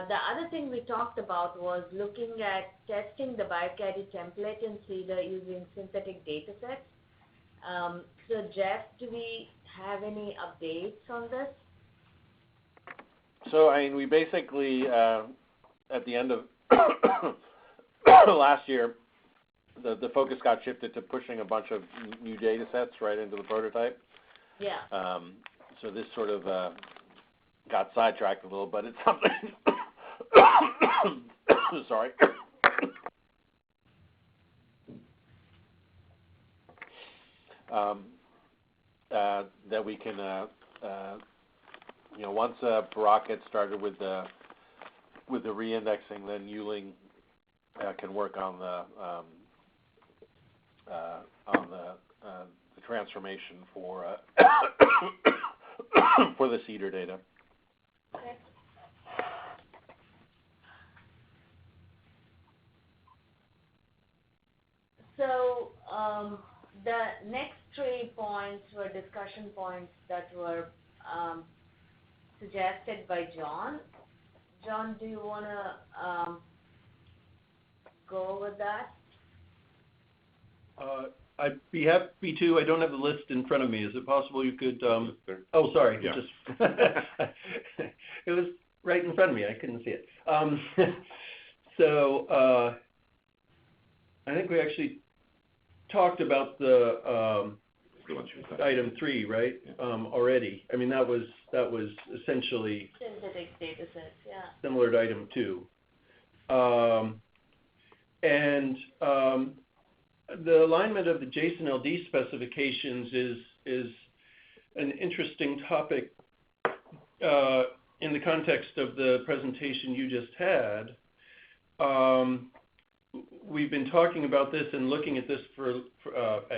S2: The other thing we talked about was looking at testing the BioCaddy template in CEDA using synthetic data sets. So Jeff, do we have any updates on this?
S7: So, we basically, at the end of last year, the focus got shifted to pushing a bunch of new data sets right into the prototype.
S2: Yeah.
S7: So this sort of got sidetracked a little, but it's something, sorry. That we can, once Barak gets started with the reindexing, then Yuling can work on the transformation for for the CEDAR data.
S2: Okay. So the next 3 points were discussion points that were suggested by John. John, do you want to go with that?
S9: I'd be happy to. I don't have the list in front of me. Is it possible you could? Oh, sorry.
S7: Yeah.
S9: It was right in front of me. I couldn't see it. So I think we actually talked about the item 3, right? Already. I mean, that was essentially
S2: Synthetic data sets, yeah.
S9: similar to item 2. The alignment of the JSON LD specifications is an interesting topic in the context of the presentation you just had. We've been talking about this and looking at this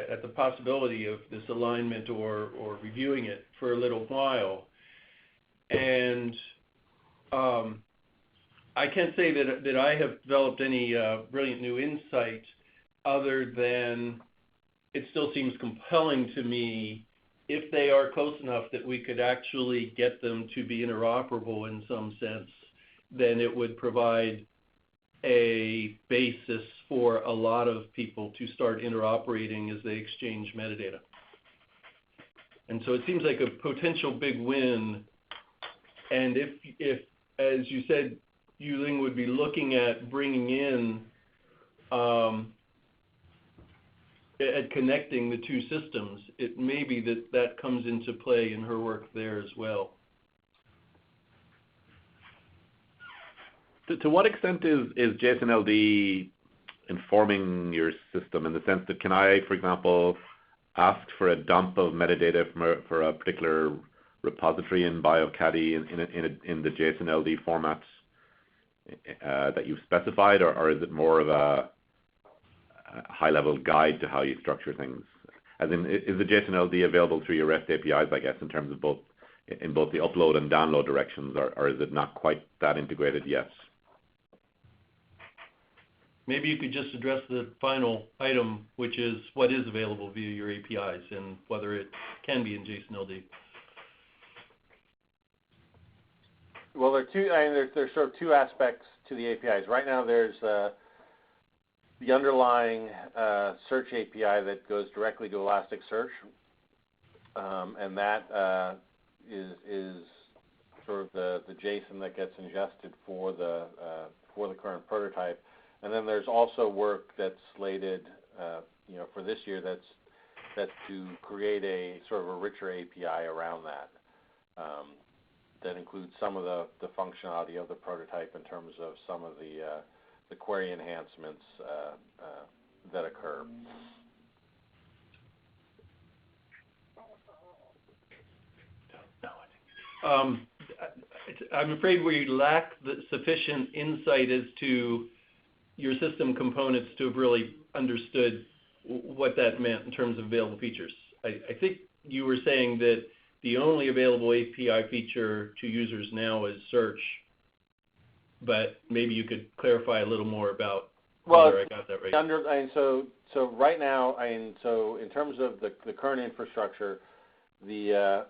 S9: at the possibility of this alignment or reviewing it for a little while. And I can't say that I have developed any brilliant new insight other than it still seems compelling to me if they are close enough that we could actually get them to be interoperable in some sense, then it would provide a basis for a lot of people to start interoperating as they exchange metadata. And so it seems like a potential big win. And if as you said, Yuling would be looking at bringing in, at connecting the two systems, it may be that comes into play in her work there as well.
S10: To what extent is JSON-LD informing your system, in the sense that can I, for example, ask for a dump of metadata for a particular repository in BioCaddy in the JSON-LD format that you've specified, or is it more of a high-level guide to how you structure things? As in, is the JSON-LD available through your REST APIs, I guess, in terms of both the upload and download directions, or is it not quite that integrated yet?
S9: Maybe you could just address the final item, which is what is available via your APIs and whether it can be in JSON-LD.
S7: Well, there's sort of two aspects to the APIs. Right now, there's the underlying search API that goes directly to Elasticsearch, and that is sort of the JSON that gets ingested for the current prototype. And then there's also work that's slated, for this year that's to create a sort of a richer API around that. That includes some of the functionality of the prototype in terms of some of the query enhancements that occur.
S9: I'm afraid we lack the sufficient insight as to your system components to have really understood what that meant in terms of available features. I think you were saying that the only available API feature to users now is search, but maybe you could clarify a little more about whether I got that right.
S7: So right now, so in terms of the current infrastructure, the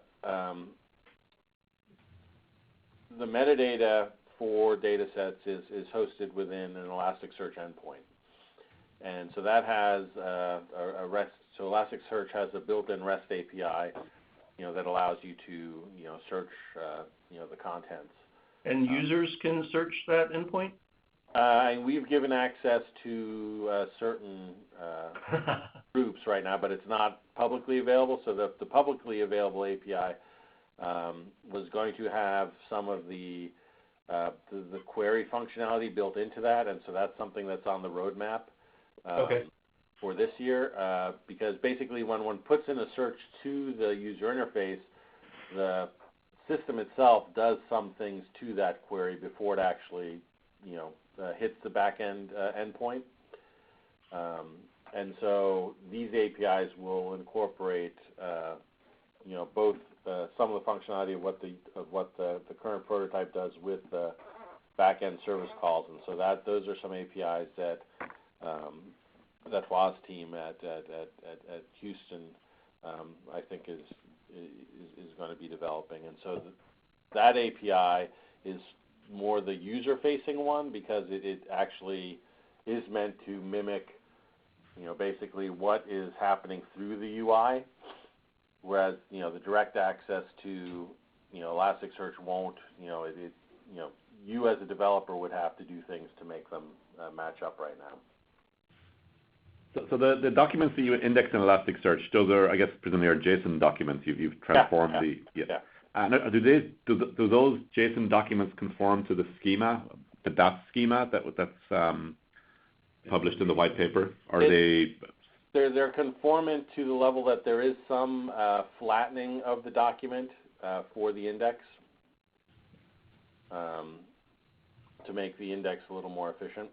S7: metadata for data sets is hosted within an Elasticsearch endpoint. And so that has a REST, so Elasticsearch has a built-in REST API, that allows you to, search, the contents.
S9: And users can search that endpoint?
S7: And we've given access to certain groups right now, but it's not publicly available. So the publicly available API was going to have some of the query functionality built into that, and so that's something that's on the roadmap for this year. Because basically, when one puts in a search to the user interface, the system itself does some things to that query before it actually, hits the back-end endpoint. And so these APIs will incorporate, both some of the functionality of what the current prototype does with the back-end service calls, and so those are some APIs that that Fawaz team at Houston, I think is going to be developing, and so that API is more the user-facing one because it actually is meant to mimic, basically what is happening through the UI. Whereas, the direct access to, Elasticsearch won't, you as a developer would have to do things to make them match up right now.
S10: So the documents that you index in Elasticsearch, those are, I guess, presumably are JSON documents. You've transformed
S7: Yeah.
S10: And do those JSON documents conform to the schema, the DAP schema that's published in the white paper? Or are they?
S7: They're conformant to the level that there is some flattening of the document for the index to make the index a little more efficient.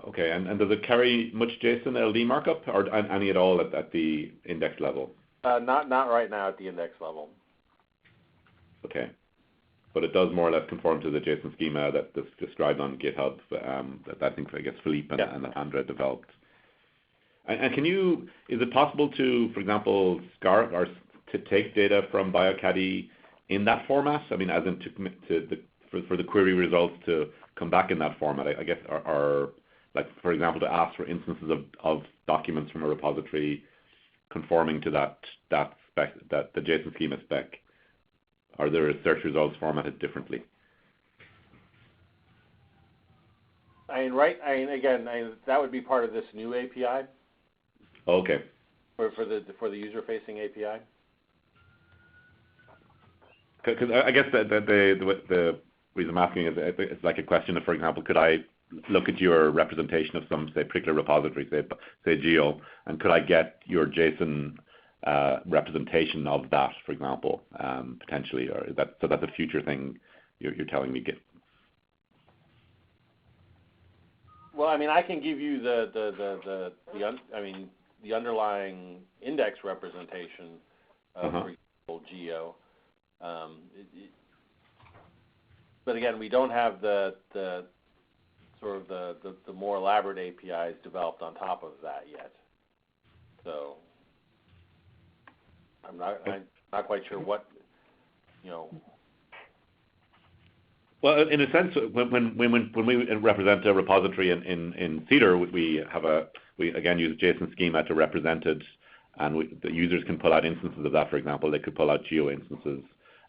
S10: Okay, and does it carry much JSON LD markup or any at all at the index level?
S7: Not right now at the index level.
S10: Okay. But it does more or less conform to the JSON schema that's described on GitHub that I think, I guess, Philippe and Andrea developed. And is it possible to, for example, SCARF or to take data from BioCaddy in that format? I mean, as in for the query results to come back in that format, I guess, or like, for example, to ask for instances of documents from a repository conforming to that spec, that the JSON schema spec, or there are search results formatted differently?
S7: That would be part of this new API.
S10: Okay.
S7: For the user-facing API.
S10: Because I guess the reason I'm asking is it's like a question of, for example, could I look at your representation of some, say, particular repository, say Geo, and could I get your JSON representation of that, for example, potentially, or so that's a future thing you're telling me.
S7: Well, I mean, I can give you the underlying index representation of, for example, Geo. But again, we don't have the sort of the more elaborate APIs developed on top of that yet. So I'm not quite sure what,
S10: Well, in a sense, when we represent a repository in Cedar, we again use JSON schema to represent it, and the users can pull out instances of that. For example, they could pull out Geo instances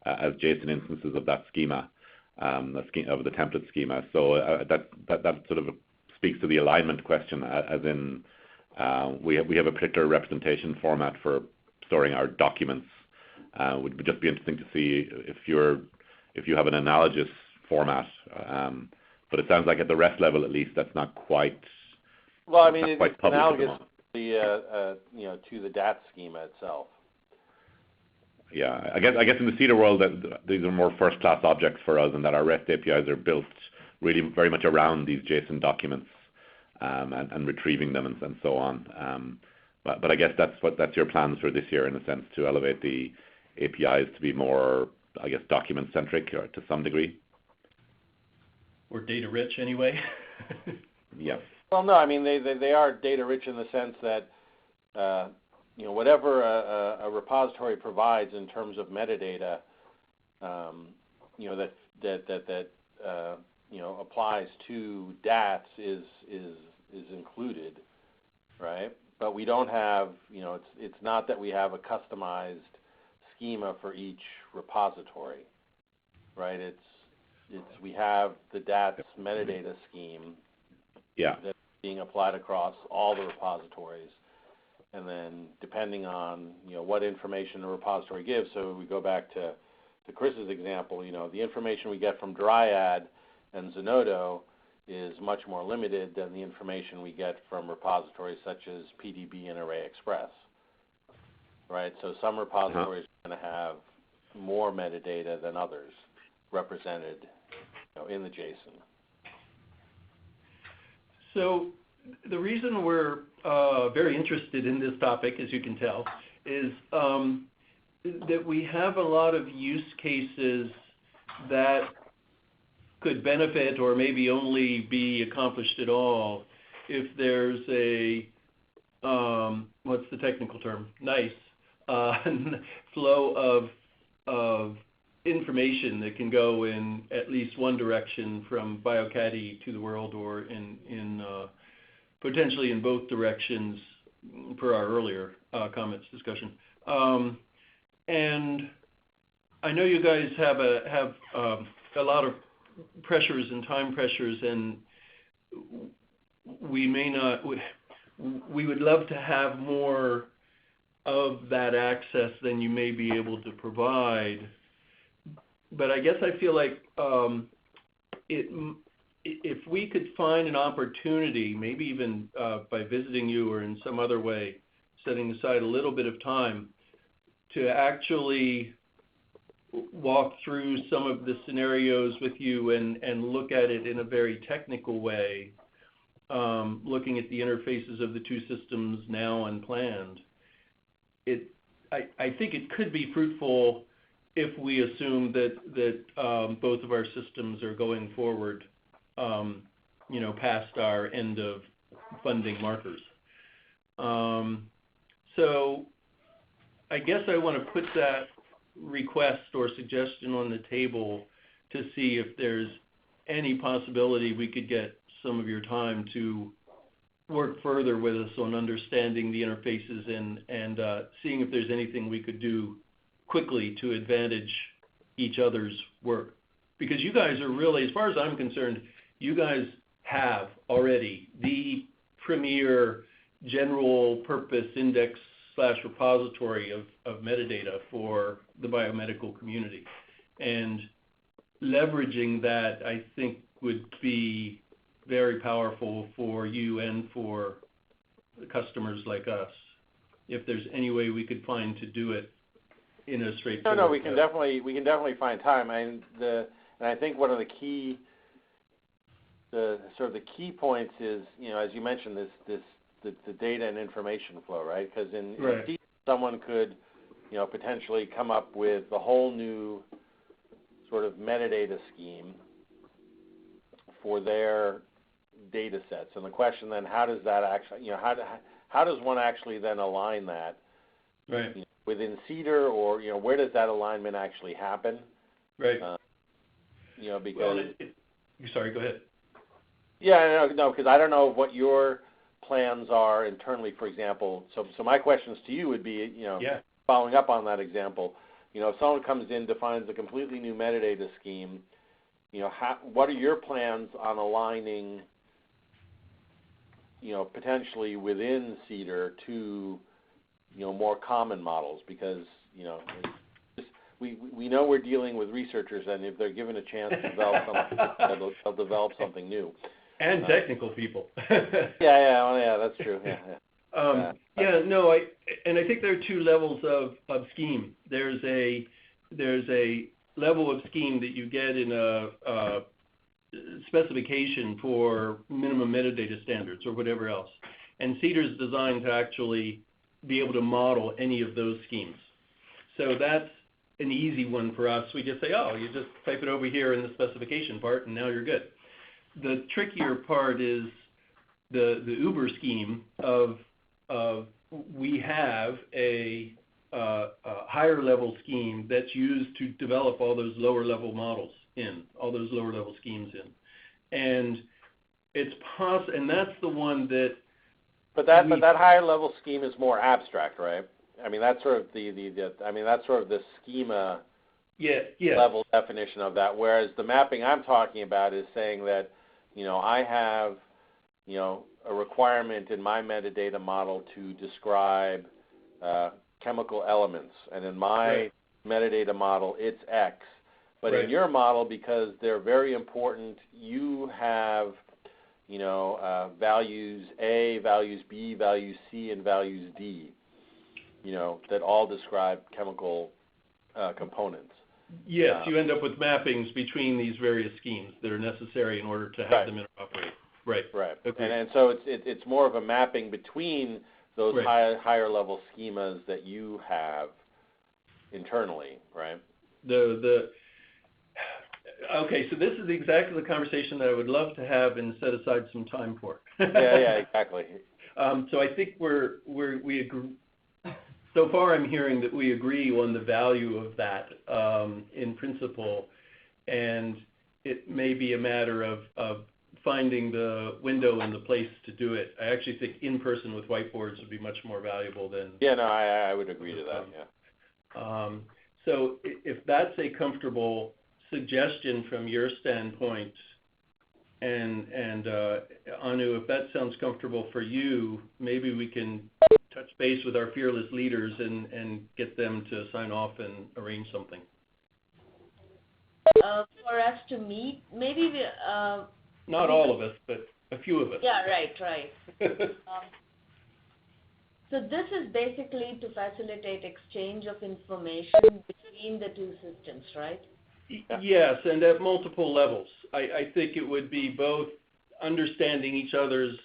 S10: as JSON instances of that schema, of the template schema. So that sort of speaks to the alignment question, as in we have a particular representation format for storing our documents. Would just be interesting to see if you have an analogous format, but it sounds like at the REST level, at least, that's not quite.
S7: Well, I mean, it's analogous to the DAT schema itself.
S10: Yeah, I guess in the Cedar world, that these are more first-class objects for us, and that our REST APIs are built really very much around these JSON documents and retrieving them and so on. But I guess that's your plans for this year, in a sense, to elevate the APIs to be more, I guess, document-centric or to some degree.
S9: Or data rich anyway.
S10: Yeah.
S7: Well, no, I mean they are data rich in the sense that whatever a repository provides in terms of metadata, that applies to DATs is included, right? But we don't have, it's not that we have a customized schema for each repository, right? We have the DATS metadata scheme that's being applied across all the repositories, and then depending on what information the repository gives. So we go back to Chris's example. The information we get from Dryad and Zenodo is much more limited than the information we get from repositories such as PDB and ArrayExpress, right? So some repositories are going to have more metadata than others represented in the JSON.
S9: So the reason we're very interested in this topic, as you can tell, is that we have a lot of use cases that could benefit or maybe only be accomplished at all if there's a, what's the technical term? Nice flow of information that can go in at least one direction from BioCaddy to the world, or in potentially in both directions, per our earlier comments discussion. And I know you guys have a lot of pressures and time pressures, and we would love to have more of that access than you may be able to provide. But I guess I feel like if we could find an opportunity, maybe even by visiting you or in some other way, setting aside a little bit of time to actually walk through some of the scenarios with you and look at it in a very technical way, looking at the interfaces of the two systems now and planned, I think it could be fruitful if we assume that both of our systems are going forward, past our end of funding markers. So I guess I want to put that request or suggestion on the table to see if there's any possibility we could get some of your time to work further with us on understanding the interfaces and seeing if there's anything we could do quickly to advantage each other's work. Because you guys are really, as far as I'm concerned, you guys have already the premier general purpose index / repository of metadata for the biomedical community. And leveraging that, I think, would be very powerful for you and for customers like us, if there's any way we could find to do it in a straightforward way.
S7: No, we can definitely find time. And I think one of the key key points is, as you mentioned, the data and information flow, right? Because in C, someone could, potentially come up with a whole new sort of metadata scheme for their data sets. And the question then, how does that actually, how does one actually then align that within CEDAR, or, where does that alignment actually happen?
S9: Right.
S7: Because...
S9: sorry, go ahead.
S7: Yeah, no, because I don't know what your plans are internally, for example. So my questions to you would be, following up on that example, if someone comes in, defines a completely new metadata scheme, what are your plans on aligning, potentially within CEDAR to, more common models? Because, we know we're dealing with researchers, and if they're given a chance to develop something, they'll develop something new.
S9: And technical people.
S7: Yeah, that's true.
S9: I think there are two levels of scheme. There's a level of scheme that you get in a specification for minimum metadata standards or whatever else. And CEDAR is designed to actually be able to model any of those schemes. So that's an easy one for us. We just say, you just type it over here in the specification part, and now you're good. The trickier part is the Uber scheme of we have a higher level scheme that's used to develop all those lower level models all those lower level schemes in. And it's and that's the one that...
S7: But that higher level scheme is more abstract, right? I mean, that's sort of the schema level definition of that. Whereas the mapping I'm talking about is saying that, I have, a requirement in my metadata model to describe chemical elements, and in my metadata model, it's X. But in your model, because they're very important, you have, values A, values B, values C, and values D, that all describe chemical components.
S9: Yes, you end up with mappings between these various schemes that are necessary in order to have them interoperate. Right. Okay.
S7: And so it's more of a mapping between those higher level schemas that you have internally, right?
S9: Okay, so this is exactly the conversation that I would love to have and set aside some time for.
S7: Yeah, exactly.
S9: So I think we agree. So far, I'm hearing that we agree on the value of that in principle, and it may be a matter of finding the window and the place to do it. I actually think in person with whiteboards would be much more valuable than...
S7: Yeah, no, I would agree to that,
S9: So if that's a comfortable suggestion from your standpoint, and Anu, if that sounds comfortable for you, maybe we can touch base with our fearless leaders and get them to sign off and arrange something.
S2: For us to meet, maybe we...
S9: Not all of us, but a few of us.
S2: Yeah, right. So this is basically to facilitate exchange of information between the two systems, right?
S9: Yes, and at multiple levels. I think it would be both understanding each other's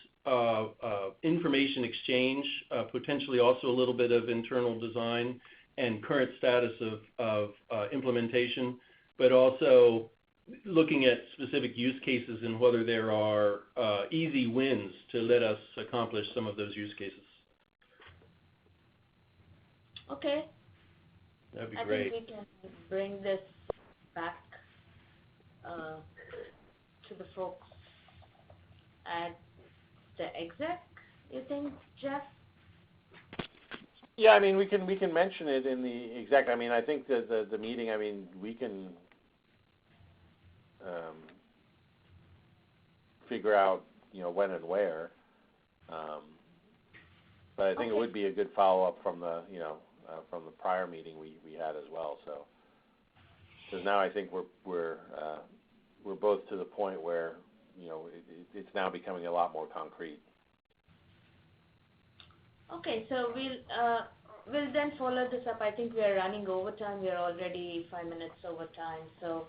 S9: information exchange, potentially also a little bit of internal design and current status of implementation, but also looking at specific use cases and whether there are easy wins to let us accomplish some of those use cases.
S2: Okay,
S9: That'd be
S2: I
S9: great.
S2: think we can bring this back to the folks at the exec, you think, Jeff?
S7: Yeah, I mean, we can mention it in the exec. I mean, I think the meeting, I mean, we can figure out, you know, when and where. But I think it would be a good follow-up from the, you know, from the prior meeting we had as well. So, because now I think we're both to the point where, you know, it's now becoming a lot more concrete.
S2: Okay, so we'll then follow this up. I think we are running overtime. We are already 5 minutes over time. So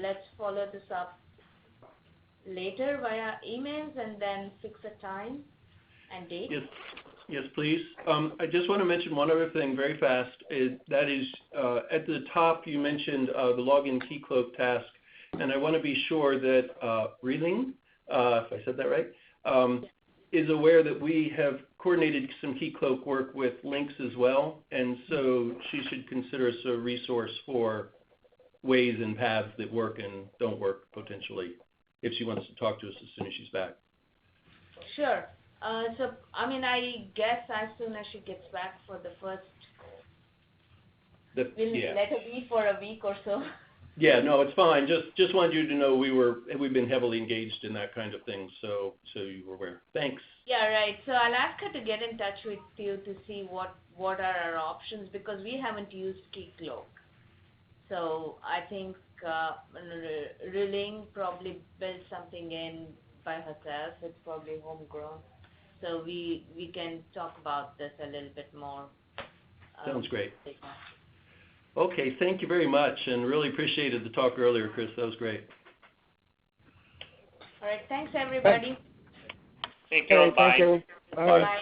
S2: let's follow this up later via emails and then fix a time and date.
S9: Yes, please. I just want to mention one other thing very fast. That is, at the top you mentioned the login keycloak task, and I want to be sure that Reeling, if I said that right, is aware that we have coordinated some keycloak work with Lynx as well, and so she should consider us a resource for ways and paths that work and don't work potentially, if she wants to talk to us as soon as she's back.
S2: Sure. So, I mean, I guess as soon as she gets back for the first, we'll let her be for a week or so.
S9: Yeah, no, it's fine. Just wanted you to know we've been heavily engaged in that kind of thing, so you were aware. Thanks.
S2: Yeah, right. So I'll ask her to get in touch with you to see what are our options, because we haven't used Keycloak. So I think Reeling probably built something in by herself. It's probably homegrown. So we can talk about this a little bit more.
S9: Sounds great. Okay, thank you very much, and really appreciated the talk earlier, Chris. That was great.
S2: All right, thanks everybody.
S8: Thank you.
S3: Okay, thank you. Bye.
S2: Bye.